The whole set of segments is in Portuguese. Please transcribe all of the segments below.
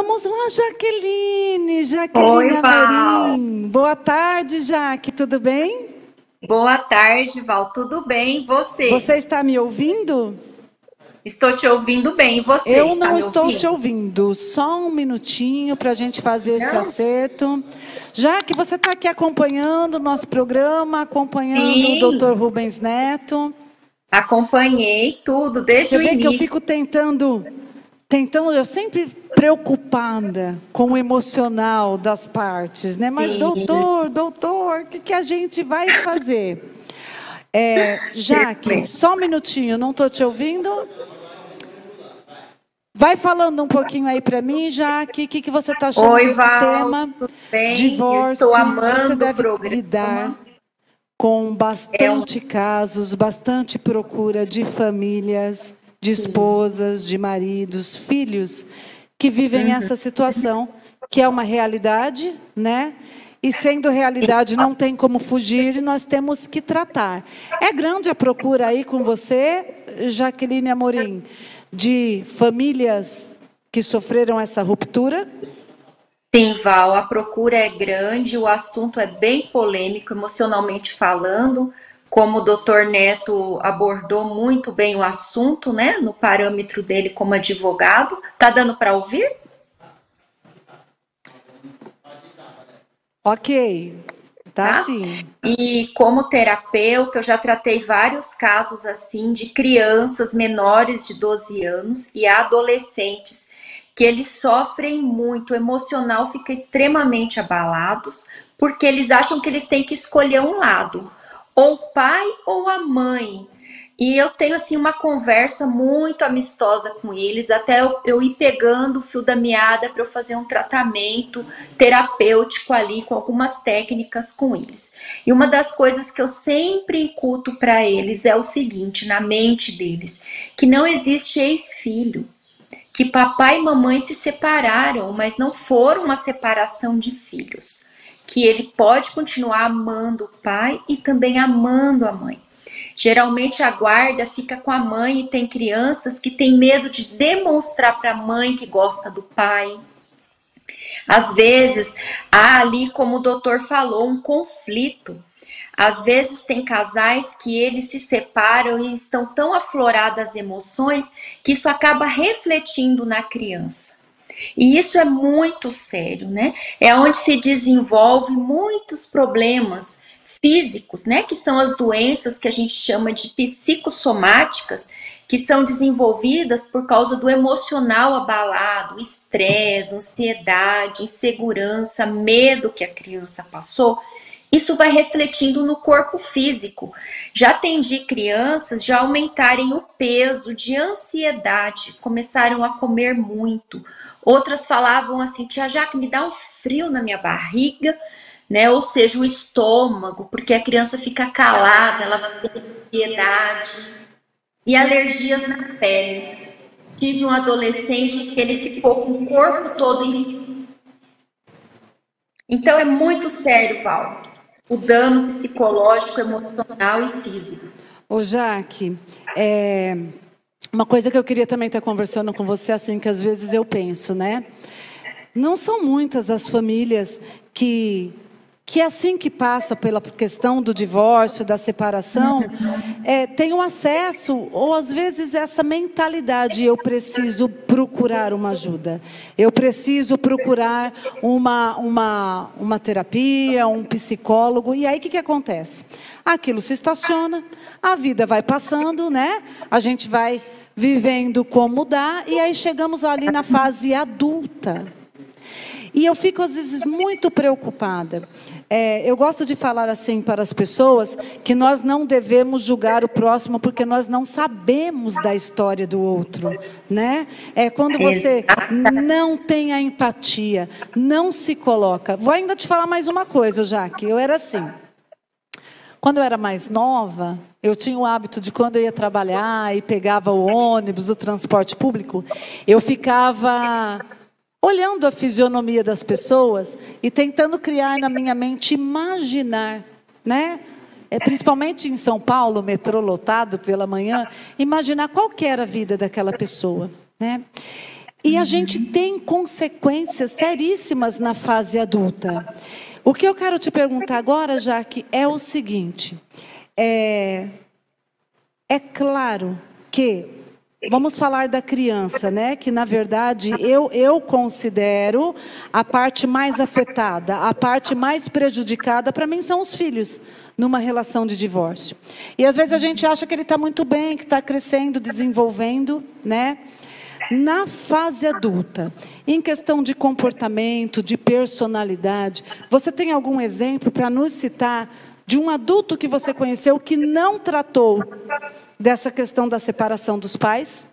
Vamos lá, Jaqueline Oi, Val. Amorim. Boa tarde, Jaque, tudo bem? Boa tarde, Val. Tudo bem? E Você você? está me ouvindo? Estou te ouvindo bem. E você Eu está não me estou te ouvindo? ouvindo. Só um minutinho para a gente fazer esse Não? acerto. Jaque, você está aqui acompanhando o nosso programa, acompanhando o Dr. Sim, Rubens Neto. acompanhei tudo desde Você o vê que eu início. fico tentando, eu sempre preocupada com o emocional das partes, né? Mas, Sim, doutor, o que que a gente vai fazer? Jaque, perfeito. só um minutinho, não estou te ouvindo. Vai falando um pouquinho aí para mim, Jaque, o que que você está achando Oi, desse Val. tema? Tudo bem? Eu estou Divórcio, você amando o deve lidar programa. com É um bastante casos, bastante procura de famílias, de esposas, de maridos, filhos que vivem essa situação, que é uma realidade, né? E sendo realidade, não tem como fugir, e nós temos que tratar. É grande a procura aí com você, Jaqueline Amorim, de famílias que sofreram essa ruptura? Sim, Val, a procura é grande, o assunto é bem polêmico, emocionalmente falando, como o doutor Neto abordou muito bem o assunto, né, no parâmetro dele como advogado. Tá dando para ouvir? Ok, tá Tá? sim. E como terapeuta, eu já tratei vários casos assim de crianças menores de 12 anos e adolescentes que eles sofrem muito, o emocional fica extremamente abalados, porque eles acham que eles têm que escolher um lado, ou o pai ou a mãe. E eu tenho assim uma conversa muito amistosa com eles, até eu ir pegando o fio da meada para eu fazer um tratamento terapêutico ali com algumas técnicas com eles. E uma das coisas que eu sempre incuto para eles é o seguinte, na mente deles, que não existe ex-filho, que papai e mamãe se separaram, mas não foram uma separação de filhos, que ele pode continuar amando o pai e também amando a mãe. Geralmente a guarda fica com a mãe e tem crianças que têm medo de demonstrar para a mãe que gosta do pai. Às vezes há ali, como o doutor falou, um conflito. Às vezes tem casais que eles se separam e estão tão afloradas as emoções que isso acaba refletindo na criança. E isso é muito sério, né? É onde se desenvolve muitos problemas físicos, né? Que são as doenças que a gente chama de psicossomáticas, que são desenvolvidas por causa do emocional abalado, estresse, ansiedade, insegurança, medo que a criança passou. Isso vai refletindo no corpo físico. Já atendi crianças já aumentarem o peso de ansiedade, começaram a comer muito. Outras falavam assim, tia Jaque, me dá um frio na minha barriga, né? Ou seja, o estômago, porque a criança fica calada, ela vai ter ansiedade e alergias na pele. Tive um adolescente que ele ficou com o corpo todo. Então é muito sério, Paulo, o dano psicológico, emocional e físico. Ô, Jaque, uma coisa que eu queria também estar conversando com você, assim, que às vezes eu penso, né? Não são muitas as famílias que assim que passa pela questão do divórcio, da separação, tenham acesso, ou às vezes essa mentalidade, eu preciso procurar uma ajuda, eu preciso procurar uma terapia, um psicólogo, e aí o que acontece? Aquilo se estaciona, a vida vai passando, né? A gente vai vivendo como dá, e aí chegamos ali na fase adulta. E eu fico, às vezes, muito preocupada. Eu gosto de falar assim para as pessoas que nós não devemos julgar o próximo porque nós não sabemos da história do outro, né? Quando você não tem a empatia, não se coloca. Vou ainda te falar mais uma coisa, Jaque. Eu era assim. Quando eu era mais nova, eu tinha o hábito de, quando eu ia trabalhar e pegava o ônibus, o transporte público, eu ficava olhando a fisionomia das pessoas e tentando criar na minha mente, imaginar, né? Principalmente em São Paulo, metrô lotado pela manhã, imaginar qual que era a vida daquela pessoa, né? E a gente tem consequências seríssimas na fase adulta. O que eu quero te perguntar agora, Jaque, é o seguinte. É claro que, vamos falar da criança, né? Que, na verdade, eu considero a parte mais afetada, a parte mais prejudicada, para mim, são os filhos, numa relação de divórcio. E, às vezes, a gente acha que ele está muito bem, que está crescendo, desenvolvendo, né? Na fase adulta, em questão de comportamento, de personalidade, você tem algum exemplo para nos citar de um adulto que você conheceu que não tratou dessa questão da separação dos pais?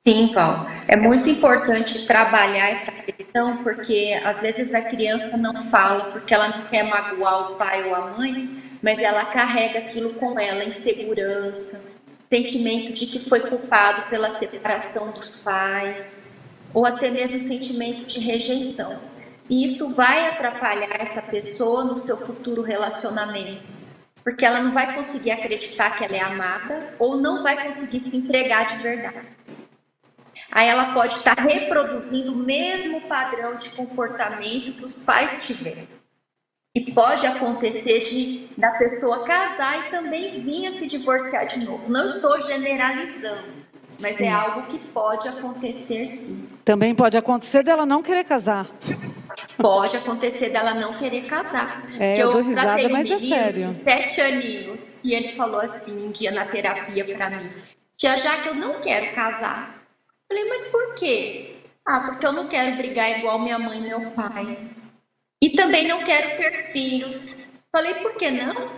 Sim, Val. É muito importante trabalhar essa questão, porque às vezes a criança não fala porque ela não quer magoar o pai ou a mãe, mas ela carrega aquilo com ela, insegurança, sentimento de que foi culpado pela separação dos pais, ou até mesmo sentimento de rejeição. E isso vai atrapalhar essa pessoa no seu futuro relacionamento, porque ela não vai conseguir acreditar que ela é amada, ou não vai conseguir se entregar de verdade. Aí ela pode estar reproduzindo o mesmo padrão de comportamento que os pais tiveram. E pode acontecer da pessoa casar e também vir a se divorciar de novo. Não estou generalizando, mas sim, é algo que pode acontecer, sim. Também pode acontecer dela não querer casar. Pode acontecer dela não querer casar. Eu dou risada, mas é sério. De 7 aninhos, e ele falou assim um dia na terapia para mim: tia Jaque, eu não quero casar. Eu falei, mas por quê? Porque eu não quero brigar igual minha mãe e meu pai. E também não quero ter filhos. Falei, por que não?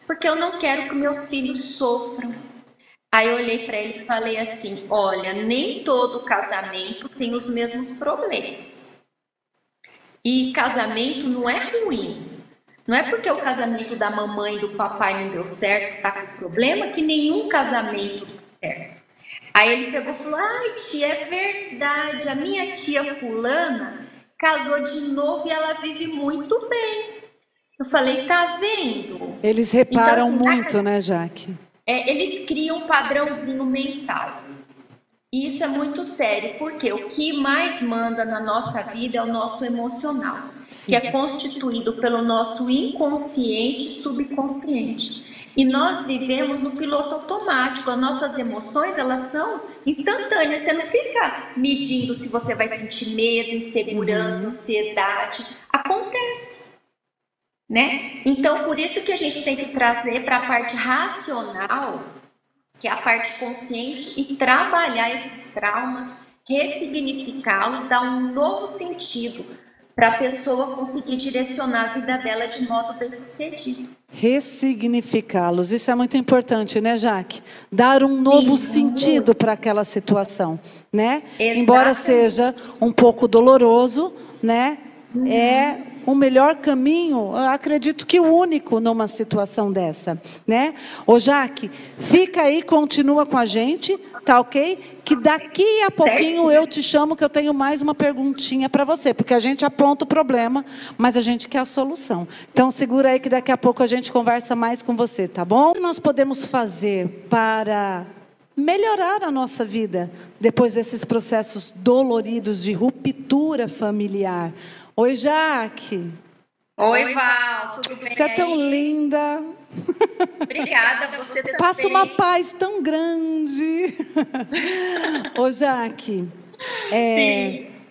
Porque eu não quero que meus filhos sofram. Aí eu olhei para ele e falei assim, olha, nem todo casamento tem os mesmos problemas. E casamento não é ruim. Não é porque o casamento da mamãe e do papai não deu certo, está com problema, que nenhum casamento deu certo. Aí ele pegou e falou, ai tia, é verdade, a minha tia fulana casou de novo e ela vive muito bem. Eu falei, tá vendo? Eles reparam então, assim, muito, né, Jaque? Eles criam um padrãozinho mental. E isso é muito sério, porque o que mais manda na nossa vida é o nosso emocional, sim, que é constituído pelo nosso inconsciente e subconsciente. E nós vivemos no piloto automático. As nossas emoções, elas são instantâneas. Você não fica medindo se você vai sentir medo, insegurança, ansiedade. Acontece, né? Então, por isso que a gente tem que trazer para a parte racional, que é a parte consciente, e trabalhar esses traumas, ressignificá-los, dar um novo sentido para a pessoa conseguir direcionar a vida dela de modo bem-sucedido. Ressignificá-los, isso é muito importante, né, Jaque? Dar um novo sentido para aquela situação, né? Exatamente. Embora seja um pouco doloroso, né? É o melhor caminho, eu acredito que o único numa situação dessa, né? Ô Jaque, fica aí, continua com a gente, tá ok? Que daqui a pouquinho eu te chamo, que eu tenho mais uma perguntinha para você, porque a gente aponta o problema, mas a gente quer a solução. Então segura aí que daqui a pouco a gente conversa mais com você, tá bom? O que nós podemos fazer para melhorar a nossa vida depois desses processos doloridos de ruptura familiar? Oi, Jaque. Oi, Val, tudo bem? Você é tão linda. Obrigada, você também. Passa uma paz tão grande. Ô, Jaque,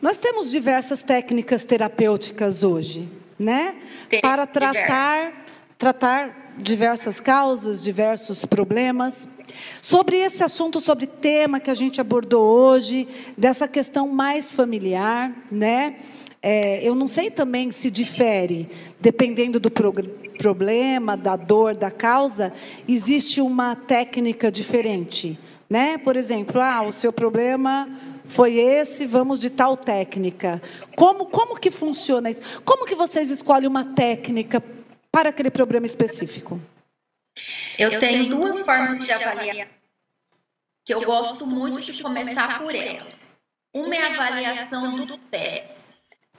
nós temos diversas técnicas terapêuticas hoje, né? Para tratar diversas causas, diversos problemas. Sobre esse assunto, sobre o tema que a gente abordou hoje, dessa questão mais familiar, né? Eu não sei também se difere, dependendo do problema, da dor, da causa, existe uma técnica diferente, né? Por exemplo, o seu problema foi esse, vamos de tal técnica. Como que funciona isso? Como que vocês escolhem uma técnica para aquele problema específico? Eu tenho duas formas de avaliar, que eu gosto muito de começar por elas. Uma é a avaliação do TESS,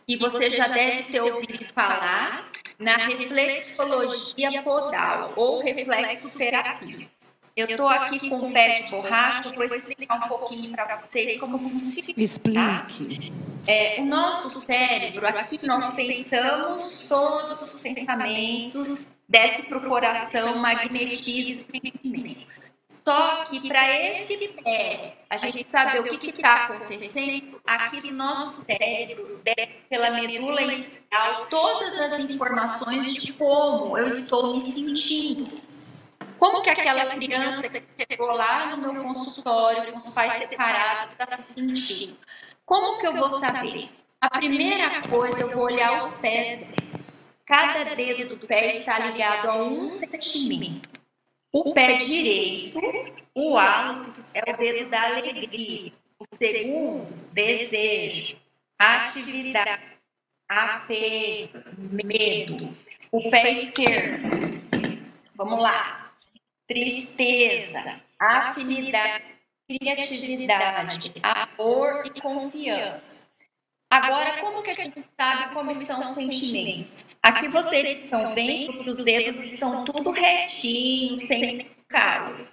que você já deve ter ouvido falar na reflexologia podal ou reflexoterapia. Eu estou aqui com o pé de borracha, eu vou explicar um pouquinho para vocês como funciona. Explique. O nosso cérebro, aqui nós pensamos, todos os pensamentos, desce para o coração, magnetiza o sentimento. Só que para esse pé, a gente saber o que está acontecendo, aqui no nosso cérebro, pela medula espinhal, todas as informações de como eu estou me sentindo. Como que aquela criança que chegou lá no meu consultório com os pais separados está se sentindo? Como que eu vou saber? A primeira coisa, eu vou olhar os pés. Cada dedo do pé está ligado a um sentimento. O pé direito, o hálux, é o dedo da alegria. O segundo, desejo, atividade, apego, medo. O pé esquerdo, vamos lá, tristeza, afinidade, criatividade, amor e confiança. Agora, como que a gente sabe como são os sentimentos? Aqui vocês estão vendo que os dedos estão tudo retinhos, sem calo.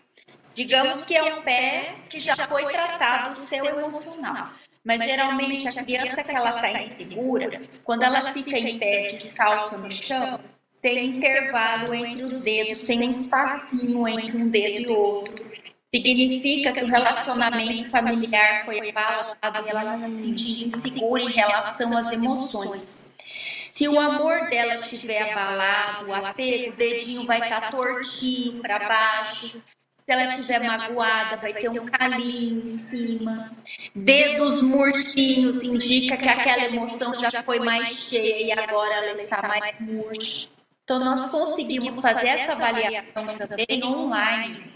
Digamos que é um pé que já foi tratado do seu emocional. Mas geralmente a criança que ela está insegura, quando ela fica em pé descalça no chão, tem intervalo entre os dedos, tem um espacinho entre um dedo e outro. Significa que o relacionamento familiar foi abalado e ela está se sentindo insegura em relação às emoções. Se o amor dela estiver abalado, o apego, o dedinho vai estar tortinho para baixo. Se ela estiver magoada, vai ter um calinho em cima. Dedos murchinhos indica que aquela emoção já foi mais cheia e agora ela está mais murcha. Então, nós conseguimos fazer essa avaliação também online.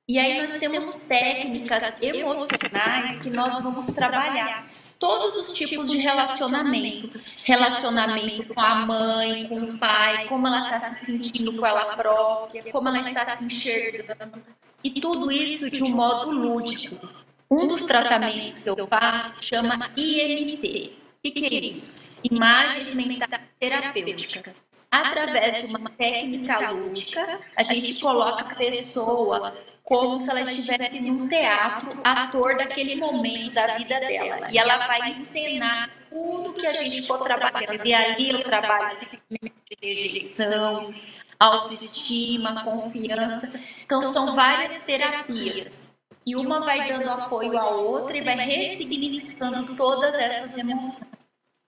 E aí nós temos técnicas emocionais que nós vamos trabalhar. Todos os tipos de relacionamento. Relacionamento com a mãe, com o pai, como ela está se sentindo com ela própria, como ela está se enxergando. E tudo isso de um modo lúdico. Um dos tratamentos que eu faço chama IMT. O que é isso? Imagens mentais terapêuticas. Através de uma técnica lúdica, a gente coloca a pessoa como se ela estivesse num teatro, ator daquele momento da vida dela. E ela vai encenar tudo que a gente for trabalhando. E ali eu trabalho sentimento de rejeição, autoestima, confiança. Então, são várias terapias. E uma vai dando apoio à outra e vai ressignificando todas essas emoções.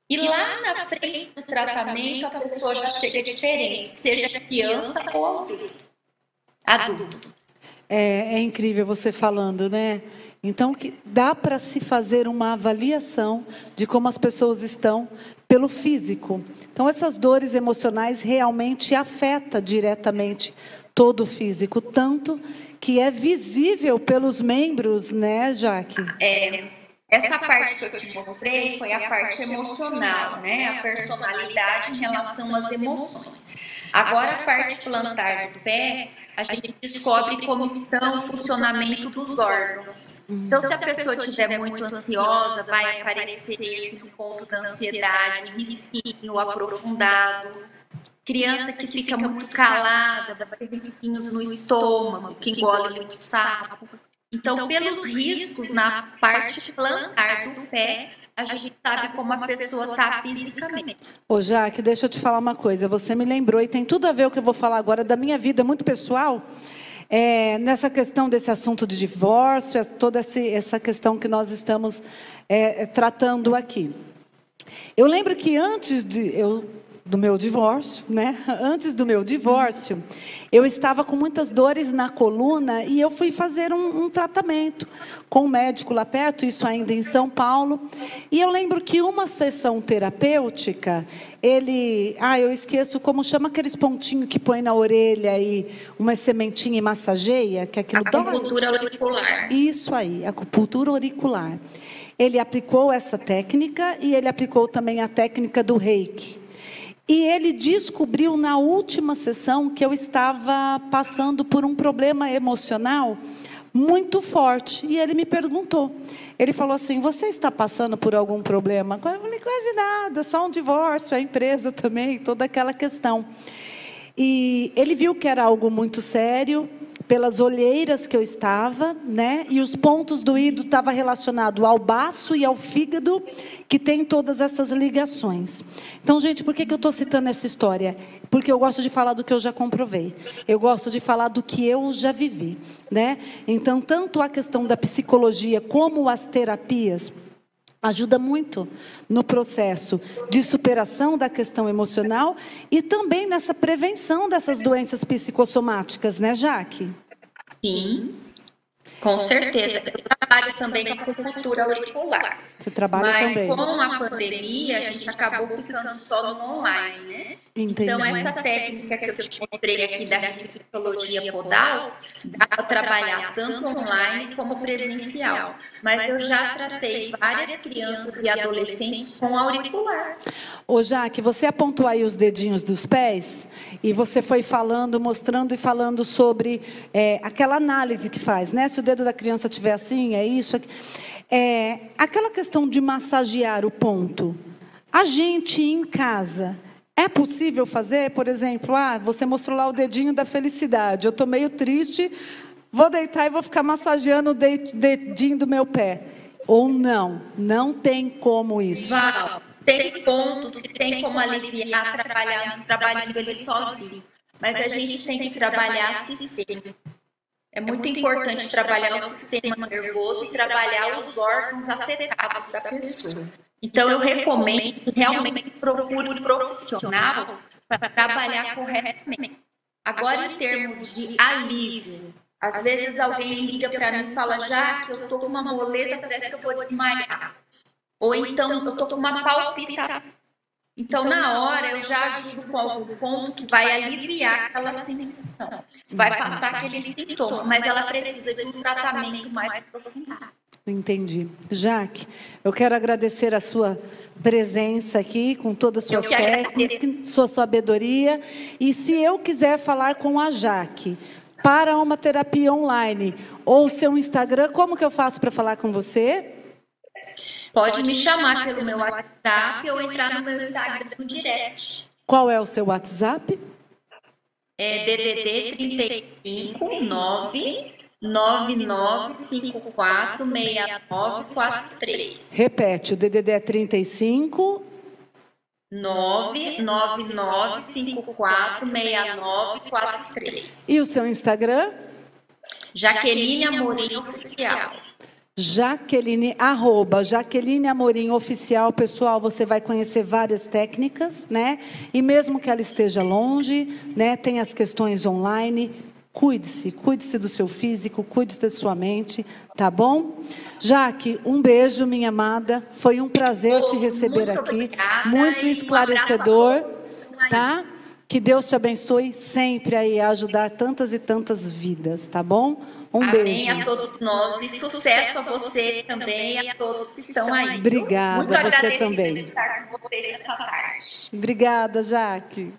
E lá na frente do tratamento, a pessoa já chega diferente, seja criança ou adulto. É incrível você falando, né? Então, que dá para se fazer uma avaliação de como as pessoas estão pelo físico. Então, essas dores emocionais realmente afetam diretamente todo o físico, tanto que é visível pelos membros, né, Jaque? Essa parte que eu te mostrei foi a parte emocional, né? A personalidade em relação às emoções. Agora, a parte plantar do pé, a gente descobre como estão o funcionamento dos órgãos. Então, se a pessoa estiver muito ansiosa, vai aparecer no ponto da ansiedade, um risquinho aprofundado. Criança que fica muito calada, vai ter risquinhos no estômago, que engole muito sapo. Então, pelos riscos na parte plantar do pé, a gente sabe como a pessoa está fisicamente. Ô, Jaque, deixa eu te falar uma coisa. Você me lembrou, e tem tudo a ver com o que eu vou falar agora, da minha vida muito pessoal. Nessa questão desse assunto de divórcio, toda essa questão que nós estamos tratando aqui. Eu lembro que antes do meu divórcio, né? Antes do meu divórcio, eu estava com muitas dores na coluna e eu fui fazer um tratamento com um médico lá perto, isso ainda em São Paulo. E eu lembro que uma sessão terapêutica, eu esqueço como chama aqueles pontinhos que põe na orelha e uma sementinha e massageia, que aquilo dói. Acupuntura auricular. Isso aí, acupuntura auricular. Ele aplicou essa técnica e ele aplicou também a técnica do Reiki. E ele descobriu na última sessão que eu estava passando por um problema emocional muito forte. E ele me perguntou. Ele falou assim, você está passando por algum problema? Eu falei, quase nada, só um divórcio, a empresa também, toda aquela questão. E ele viu que era algo muito sério, pelas olheiras que eu estava, né? E os pontos doídos estavam relacionados ao baço e ao fígado, que tem todas essas ligações. Então, gente, por que eu estou citando essa história? Porque eu gosto de falar do que eu já comprovei. Eu gosto de falar do que eu já vivi, né? Então, tanto a questão da psicologia como as terapias ajuda muito no processo de superação da questão emocional e também nessa prevenção dessas doenças psicossomáticas, né, Jaque? Sim, com certeza. Eu trabalho também com acupuntura auricular. Você trabalha Mas também. com a pandemia, a gente acabou ficando só no online, né? Entendi. Então, essa técnica que eu te mostrei aqui da reflexologia podal, dá para trabalhar tanto online como presencial. Mas eu já tratei várias crianças e adolescentes com auricular. Ô, Jaque, você apontou aí os dedinhos dos pés e você foi falando, mostrando e falando sobre aquela análise que faz, né? Se o dedo da criança estiver assim, é isso, aqui. Aquela questão de massagear o ponto. A gente em casa, é possível fazer, por exemplo, você mostrou lá o dedinho da felicidade, eu estou meio triste, vou deitar e vou ficar massageando o dedinho do meu pé. Ou não, não tem como isso. Val, tem pontos que tem como aliviar trabalhando ele sozinho. Mas a gente tem que trabalhar sistema. É muito importante trabalhar o sistema nervoso e trabalhar os órgãos afetados da pessoa. Então, eu recomendo que realmente procure um profissional para trabalhar corretamente. Agora, em termos de alívio, às vezes alguém liga para mim e fala, já que eu estou com uma moleza, parece que eu vou desmaiar. Ou então, eu estou com uma palpitação. Então, na hora, eu já ajudo com algum ponto que vai aliviar aquela sensação. Vai passar aquele sintoma, mas ela precisa de um tratamento mais aprofundado. Entendi. Jaque, eu quero agradecer a sua presença aqui, com todas as suas técnicas, sua sabedoria. E se eu quiser falar com a Jaque para uma terapia online, ou seu Instagram, como que eu faço para falar com você? Pode me chamar pelo meu WhatsApp ou entrar no meu Instagram no direct. Qual é o seu WhatsApp? É DDD 35 99954 6943. Repete, o DDD é 35 99954 6943. E o seu Instagram? Jaqueline Amorim Oficial. Jaqueline Amorim Oficial, pessoal, você vai conhecer várias técnicas, né? E mesmo que ela esteja longe, né? Tem as questões online. Cuide-se do seu físico, cuide da sua mente, tá bom? Jaque, um beijo, minha amada. Foi um prazer te receber aqui. Obrigada, muito esclarecedor, tá? Que Deus te abençoe sempre aí a ajudar tantas e tantas vidas, tá bom? Um beijo. Amém a todos nós e sucesso a você também e a todos que estão aí. Obrigada, muito você também. Estar com vocês essa tarde. Obrigada, Jaque.